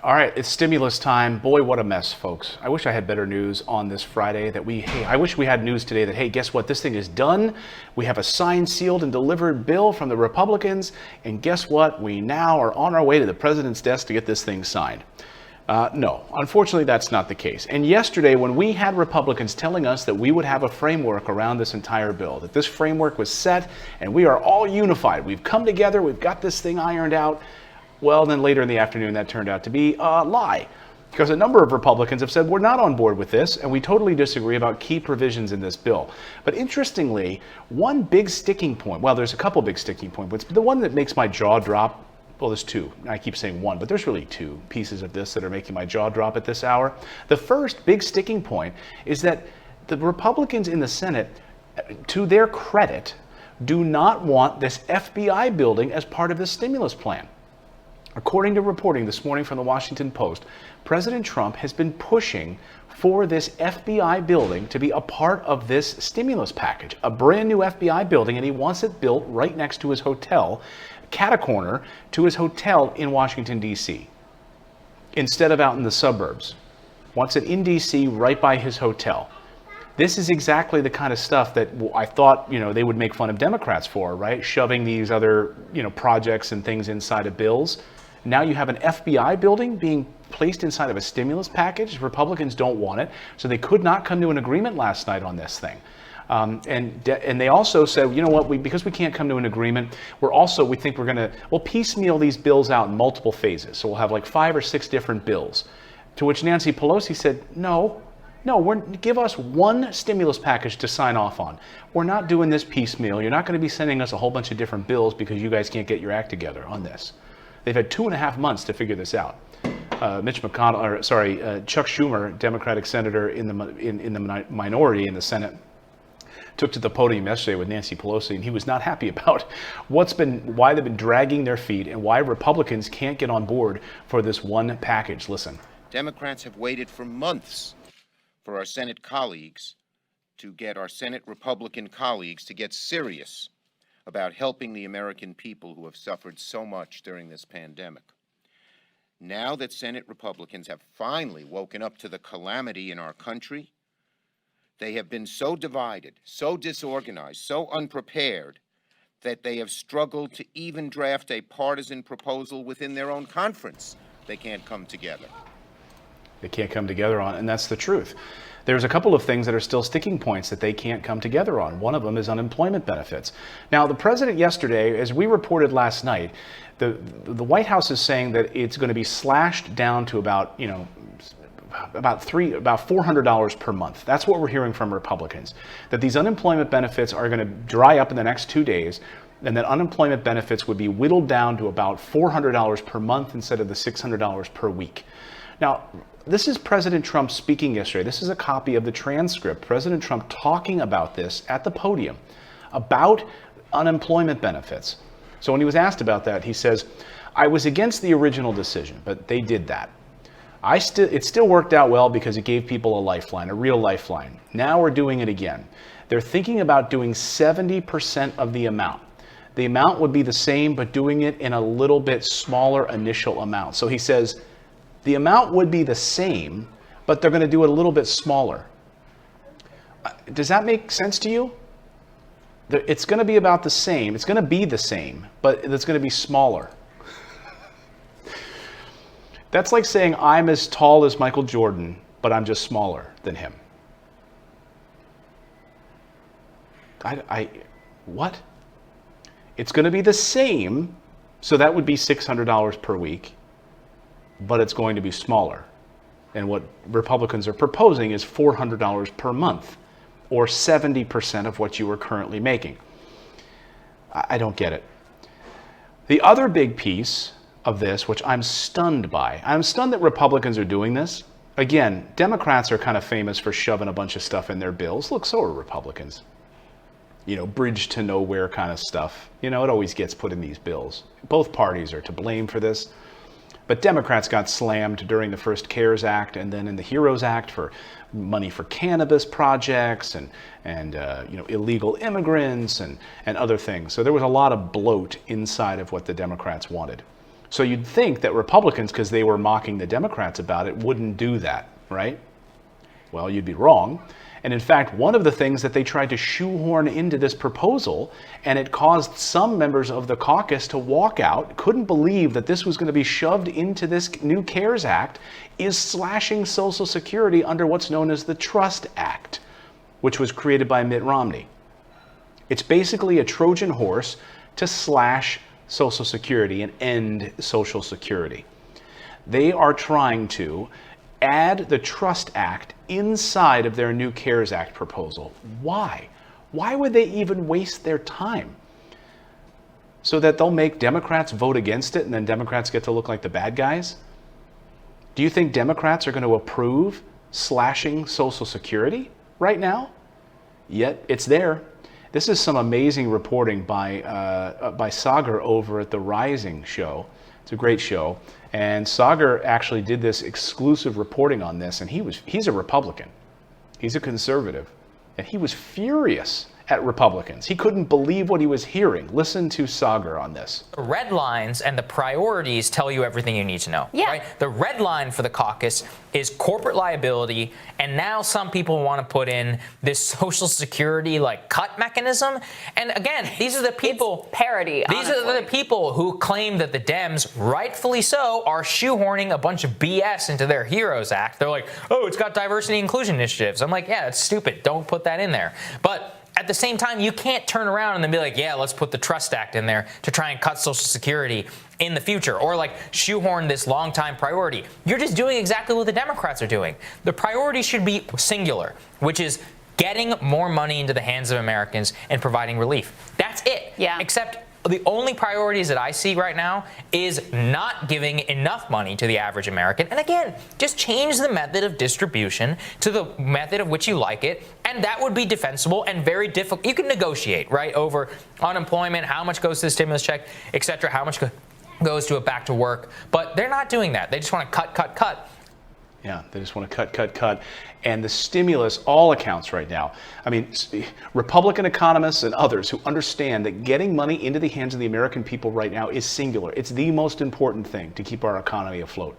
All right, it's stimulus time. Boy, what a mess, folks. I wish I had better news on this Friday I wish we had news today that, hey, guess what? This thing is done. We have a signed, sealed, and delivered bill from the Republicans. And guess what? We now are on our way to the president's desk to get this thing signed. No, unfortunately, that's not the case. And yesterday, when we had Republicans telling us that we would have a framework around this entire bill, that this framework was set and we are all unified, we've come together, we've got this thing ironed out, well, then later in the afternoon, that turned out to be a lie. Because a number of Republicans have said, we're not on board with this, and we totally disagree about key provisions in this bill. But interestingly, one big sticking point, well, there's a couple big sticking points, but the one that makes my jaw drop, well, there's two. I keep saying one, but there's really two pieces of this that are making my jaw drop at this hour. The first big sticking point is that the Republicans in the Senate, to their credit, do not want this FBI building as part of the stimulus plan. According to reporting this morning from the Washington Post, President Trump has been pushing for this FBI building to be a part of this stimulus package, a brand new FBI building, and he wants it built right next to his hotel, catacorner to his hotel in Washington, D.C., instead of out in the suburbs. Wants it in D.C. right by his hotel. This is exactly the kind of stuff that I thought, they would make fun of Democrats for, right? Shoving these other, projects and things inside of bills. Now you have an FBI building being placed inside of a stimulus package. Republicans don't want it, so they could not come to an agreement last night on this thing. And they also said, you know what, because we can't come to an agreement, we think we'll piecemeal these bills out in multiple phases. So we'll have like 5 or 6 different bills. To which Nancy Pelosi said, no, give us one stimulus package to sign off on. We're not doing this piecemeal. You're not going to be sending us a whole bunch of different bills because you guys can't get your act together on this. They've had 2.5 months to figure this out. Chuck Schumer, Democratic senator in the minority in the Senate, took to the podium yesterday with Nancy Pelosi, and he was not happy about why they've been dragging their feet and why Republicans can't get on board for this one package. Listen. Democrats have waited for months for our Senate colleagues to get our Senate Republican colleagues to get serious about helping the American people who have suffered so much during this pandemic. Now that Senate Republicans have finally woken up to the calamity in our country, they have been so divided, so disorganized, so unprepared that they have struggled to even draft a partisan proposal within their own conference. They can't come together. They can't come together on, and that's the truth. There's a couple of things that are still sticking points that they can't come together on. One of them is unemployment benefits. Now, the president yesterday, as we reported last night, the White House is saying that it's going to be slashed down to about $400 per month. That's what we're hearing from Republicans. That these unemployment benefits are going to dry up in the next 2 days, and that unemployment benefits would be whittled down to about $400 per month instead of the $600 per week. Now, this is President Trump speaking yesterday. This is a copy of the transcript. President Trump talking about this at the podium, about unemployment benefits. So when he was asked about that, he says, I was against the original decision, but they did that. It still worked out well because it gave people a lifeline, a real lifeline. Now we're doing it again. They're thinking about doing 70% of the amount. The amount would be the same, but doing it in a little bit smaller initial amount. So he says, the amount would be the same, but they're going to do it a little bit smaller. Does that make sense to you? It's going to be about the same. It's going to be the same, but it's going to be smaller. That's like saying I'm as tall as Michael Jordan, but I'm just smaller than him. What? It's going to be the same, so that would be $600 per week. But it's going to be smaller. And what Republicans are proposing is $400 per month, or 70% of what you are currently making. I don't get it. The other big piece of this, which I'm stunned by, I'm stunned that Republicans are doing this. Again, Democrats are kind of famous for shoving a bunch of stuff in their bills. Look, so are Republicans. Bridge to nowhere kind of stuff. It always gets put in these bills. Both parties are to blame for this. But Democrats got slammed during the first CARES Act and then in the HEROES Act for money for cannabis projects and illegal immigrants and other things. So there was a lot of bloat inside of what the Democrats wanted. So you'd think that Republicans, because they were mocking the Democrats about it, wouldn't do that, right? Well, you'd be wrong. And in fact, one of the things that they tried to shoehorn into this proposal, and it caused some members of the caucus to walk out, couldn't believe that this was going to be shoved into this new CARES Act, is slashing Social Security under what's known as the Trust Act, which was created by Mitt Romney. It's basically a Trojan horse to slash Social Security and end Social Security. They are trying to add the Trust Act inside of their new CARES Act proposal. Why? Why would they even waste their time? So that they'll make Democrats vote against it and then Democrats get to look like the bad guys? Do you think Democrats are going to approve slashing Social Security right now? Yet it's there. This is some amazing reporting by Saagar over at the Rising show. It's a great show. And Saagar actually did this exclusive reporting on this, and he's a Republican. He's a conservative. And he was furious at Republicans. He couldn't believe what he was hearing. Listen to Saagar on this. The red lines and the priorities tell you everything you need to know. Yeah. Right? The red line for the caucus is corporate liability, and now some people want to put in this Social Security cut mechanism. And again, these are the people It's parody. These honestly. are the people who claim that the Dems, rightfully so, are shoehorning a bunch of BS into their HEROES Act. They're like, oh, it's got diversity and inclusion initiatives. I'm like, yeah, it's stupid. Don't put that in there. But at the same time, you can't turn around and then be like, yeah, let's put the Trust Act in there to try and cut Social Security in the future, or shoehorn this long-time priority. You're just doing exactly what the Democrats are doing. The priority should be singular, which is getting more money into the hands of Americans and providing relief. That's it. Yeah. Except the only priorities that I see right now is not giving enough money to the average American. And again, just change the method of distribution to the method of which you like it. And that would be defensible and very difficult. You can negotiate, right, over unemployment, how much goes to the stimulus check, et cetera, how much goes to a back to work. But they're not doing that. They just want to cut. Yeah, they just want to cut. And the stimulus, all accounts right now. I mean, Republican economists and others who understand that getting money into the hands of the American people right now is singular. It's the most important thing to keep our economy afloat.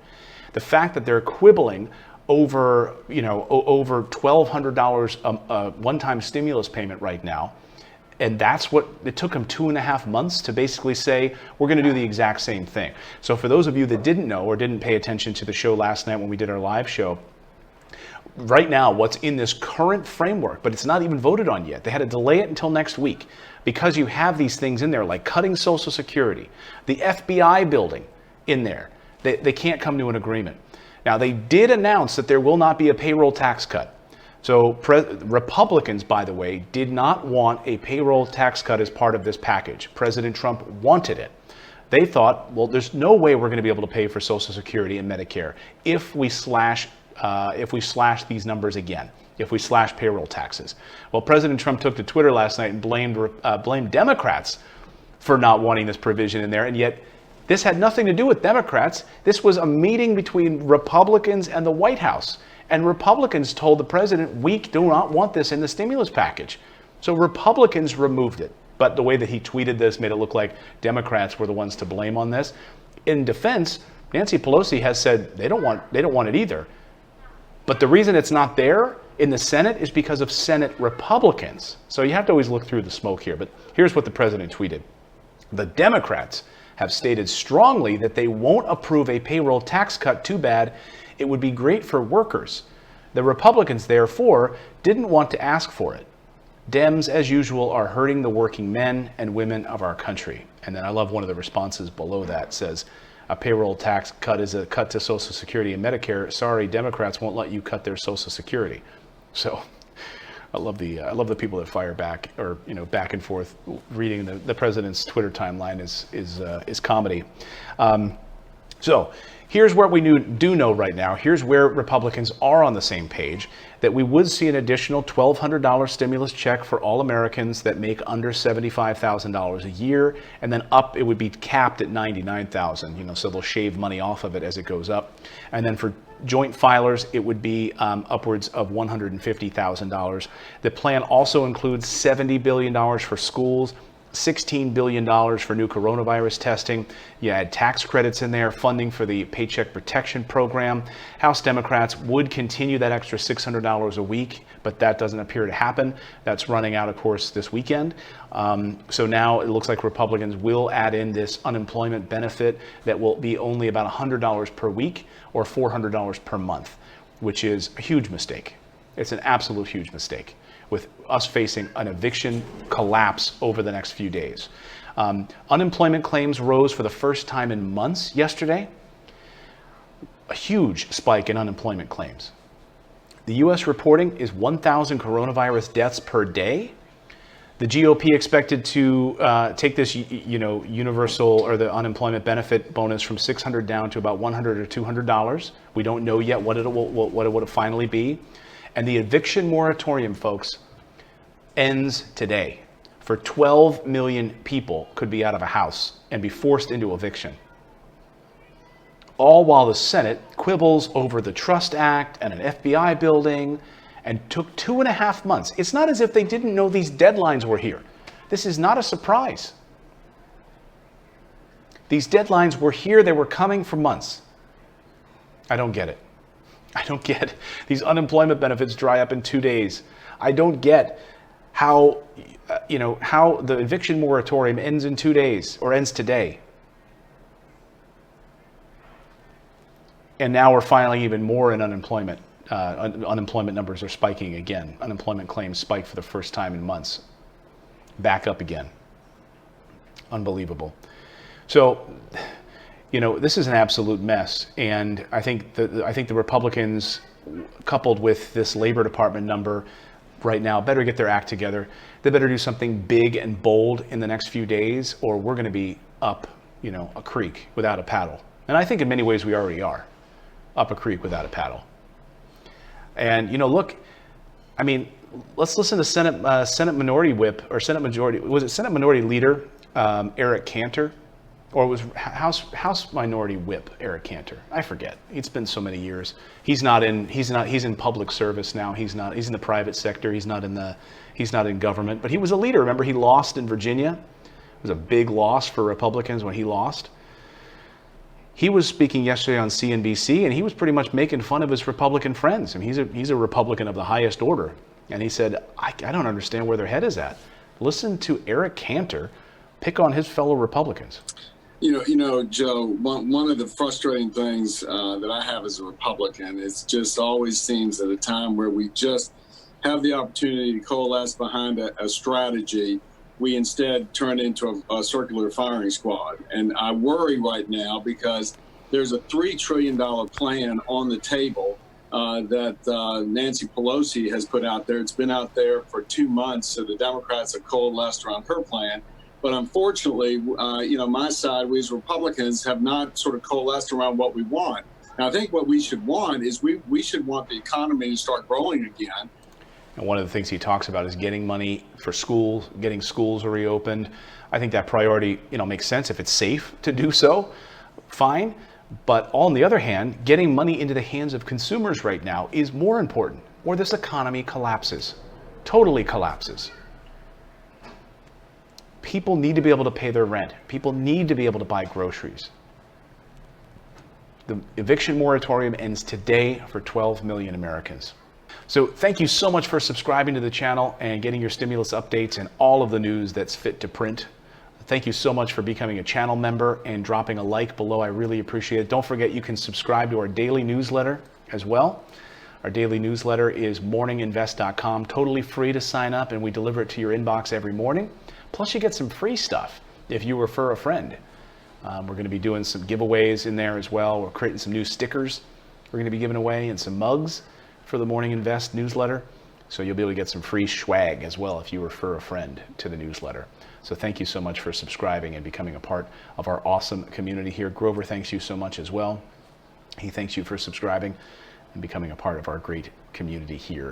The fact that they're quibbling over $1,200 a one-time stimulus payment right now, and that's what it took them 2.5 months to basically say, we're going to do the exact same thing. So for those of you that didn't know or didn't pay attention to the show last night when we did our live show, right now what's in this current framework, but it's not even voted on yet. They had to delay it until next week because you have these things in there like cutting Social Security, the FBI building in there. They can't come to an agreement. Now, they did announce that there will not be a payroll tax cut. So Republicans, by the way, did not want a payroll tax cut as part of this package. President Trump wanted it. They thought, well, there's no way we're going to be able to pay for Social Security and Medicare if we slash these numbers again, if we slash payroll taxes. Well, President Trump took to Twitter last night and blamed Democrats for not wanting this provision in there, and yet this had nothing to do with Democrats. This was a meeting between Republicans and the White House. And Republicans told the president, we do not want this in the stimulus package. So Republicans removed it. But the way that he tweeted this made it look like Democrats were the ones to blame on this. In defense, Nancy Pelosi has said they don't want it either. But the reason it's not there in the Senate is because of Senate Republicans. So you have to always look through the smoke here. But here's what the president tweeted. The Democrats have stated strongly that they won't approve a payroll tax cut. Too bad. It would be great for workers. The Republicans, therefore, didn't want to ask for it. Dems, as usual, are hurting the working men and women of our country. And then I love one of the responses below that says, a payroll tax cut is a cut to Social Security and Medicare. Sorry, Democrats won't let you cut their Social Security. So I love the people that fire back, or back and forth. Reading the president's Twitter timeline is comedy. So here's what we do know right now. Here's where Republicans are on the same page, that we would see an additional $1,200 stimulus check for all Americans that make under $75,000 a year, and then it would be capped at $99,000. So they'll shave money off of it as it goes up. And then for joint filers, it would be upwards of $150,000. The plan also includes $70 billion for schools, $16 billion for new coronavirus testing. You had tax credits in there, funding for the Paycheck Protection Program. House Democrats would continue that extra $600 a week, but that doesn't appear to happen. That's running out, of course, this weekend. So now it looks like Republicans will add in this unemployment benefit that will be only about $100 per week or $400 per month, which is a huge mistake. It's an absolute huge mistake, with us facing an eviction collapse over the next few days. Unemployment claims rose for the first time in months yesterday. A huge spike in unemployment claims. The U.S. reporting is 1,000 coronavirus deaths per day. The GOP expected to take this, universal or the unemployment benefit bonus from $600 down to about $100 or $200. We don't know yet what it will finally be. And the eviction moratorium, folks, ends today. For 12 million people could be out of a house and be forced into eviction. All while the Senate quibbles over the Trust Act and an FBI building, and took 2.5 months. It's not as if they didn't know these deadlines were here. This is not a surprise. These deadlines were here. They were coming for months. I don't get it. I don't get these unemployment benefits dry up in 2 days. I don't get how, how the eviction moratorium ends in 2 days or ends today. And now we're filing even more in unemployment. Unemployment numbers are spiking again. Unemployment claims spiked for the first time in months. Back up again. Unbelievable. So, this is an absolute mess, and I think the Republicans, coupled with this Labor Department number right now, better get their act together. They better do something big and bold in the next few days, or we're going to be up, a creek without a paddle. And I think in many ways we already are up a creek without a paddle. And look, let's listen to Senate Minority Whip or Senate Majority. Was it Senate Minority Leader Eric Cantor? Or it was House Minority Whip Eric Cantor. I forget. It's been so many years. He's in public service now. He's in the private sector. He's not in government. But he was a leader. Remember, he lost in Virginia. It was a big loss for Republicans when he lost. He was speaking yesterday on CNBC, and he was pretty much making fun of his Republican friends. He's a Republican of the highest order. And he said, I don't understand where their head is at. Listen to Eric Cantor pick on his fellow Republicans. Joe, one of the frustrating things that I have as a Republican is just always seems at a time where we just have the opportunity to coalesce behind a strategy, we instead turn into a circular firing squad. And I worry right now because there's a $3 trillion plan on the table that Nancy Pelosi has put out there. It's been out there for 2 months, so the Democrats have coalesced around her plan. But unfortunately, my side, we as Republicans have not sort of coalesced around what we want. Now, I think what we should want is we should want the economy to start growing again. And one of the things he talks about is getting money for schools, getting schools reopened. I think that priority, makes sense if it's safe to do so, fine. But on the other hand, getting money into the hands of consumers right now is more important, or this economy collapses, totally collapses. People need to be able to pay their rent. People need to be able to buy groceries. The eviction moratorium ends today for 12 million Americans. So thank you so much for subscribing to the channel and getting your stimulus updates and all of the news that's fit to print. Thank you so much for becoming a channel member and dropping a like below. I really appreciate it. Don't forget you can subscribe to our daily newsletter as well. Our daily newsletter is morninginvest.com, totally free to sign up, and we deliver it to your inbox every morning. Plus you get some free stuff if you refer a friend. We're going to be doing some giveaways in there as well. We're creating some new stickers we're going to be giving away and some mugs for the Morning Invest newsletter. So you'll be able to get some free swag as well if you refer a friend to the newsletter. So thank you so much for subscribing and becoming a part of our awesome community here. Grover thanks you so much as well. He thanks you for subscribing and becoming a part of our great community here.